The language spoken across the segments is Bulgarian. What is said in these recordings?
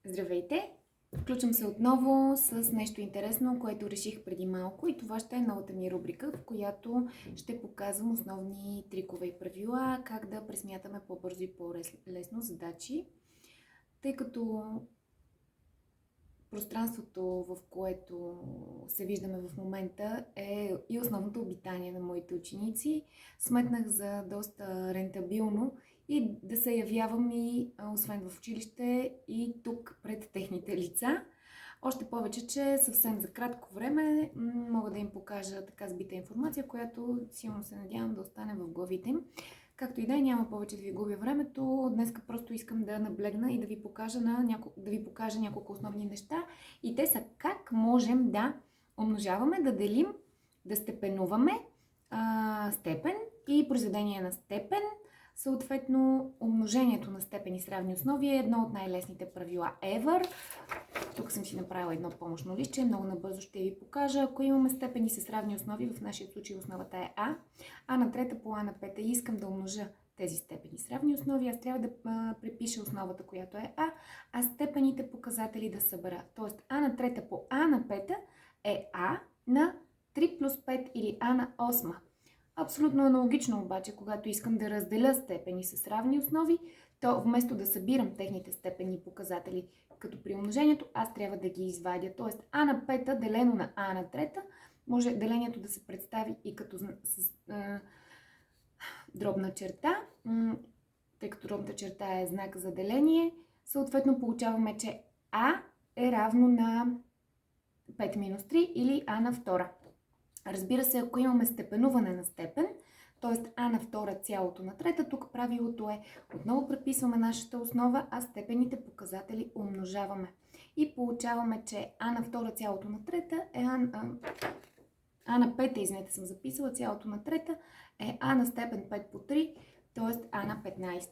Здравейте! Включвам се отново с нещо интересно, което реших преди малко, и това ще е новата ми рубрика, в която ще показвам основни трикове и правила, как да пресмятаме по-бързо и по-лесно задачи. Тъй като пространството, в което се виждаме в момента, е и основното обитание на моите ученици, сметнах за доста рентабилно и да се явявам и освен в училище и тук пред техните лица. Още повече, че съвсем за кратко време мога да им покажа така сбита информация, която силно се надявам да остане в главите им. Както и да е, няма повече да ви губя времето. Днес просто искам да наблегна и да ви покажа няколко основни неща. И те са как можем да умножаваме, да делим, да степенуваме степен и произведение на степен. Съответно, умножението на степени с равни основи е едно от най-лесните правила ever. Тук съм си направила едно помощно листче, много набързо ще ви покажа. Ако имаме степени с равни основи, в нашия случай основата е а на трета по а на пета, и искам да умножа тези степени с равни основи, аз трябва да препиша основата, която е а степените показатели да събера. Тоест а на трета по а на пета е а на 3 плюс 5 или а на 8. Абсолютно аналогично обаче, когато искам да разделя степени с равни основи, то вместо да събирам техните степени показатели като при умножението, аз трябва да ги извадя. Тоест а на пета делено на а на трета, може делението да се представи и като дробна черта, тъй като дробната черта е знак за деление. Съответно получаваме, че а е равно на 5 минус 3 или а на втора. Разбира се, ако имаме степенуване на степен, т.е. а на втора цялото на трета, тук правилото е отново преписваме нашата основа, а степените показатели умножаваме. И получаваме, че а на втора цялото на трета е а на пета, извинете, съм записала, цялото на трета е а на степен 5 по 3, т.е. а на 15.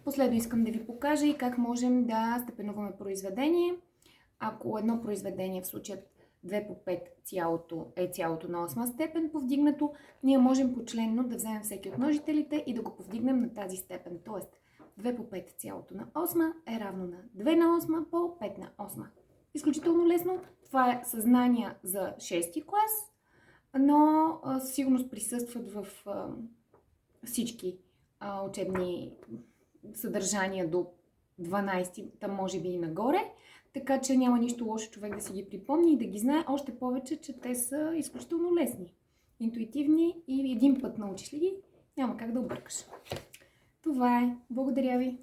Последно искам да ви покажа и как можем да степенуваме произведение. Ако едно произведение, в случая 2 по 5 е цялото на 8 степен повдигнато, ние можем почленно да вземем всеки от множителите и да го повдигнем на тази степен. Тоест 2 по 5 цялото на 8 е равно на 2 на 8 по 5 на 8. Изключително лесно. Това е съзнание за 6-ти клас, но със сигурност присъстват в всички учебни съдържания до 12, там може би и нагоре. Така че няма нищо лошо човек да си ги припомни и да ги знае, още повече, че те са изключително лесни, интуитивни и един път научиш ли ги, няма как да объркаш. Това е. Благодаря ви!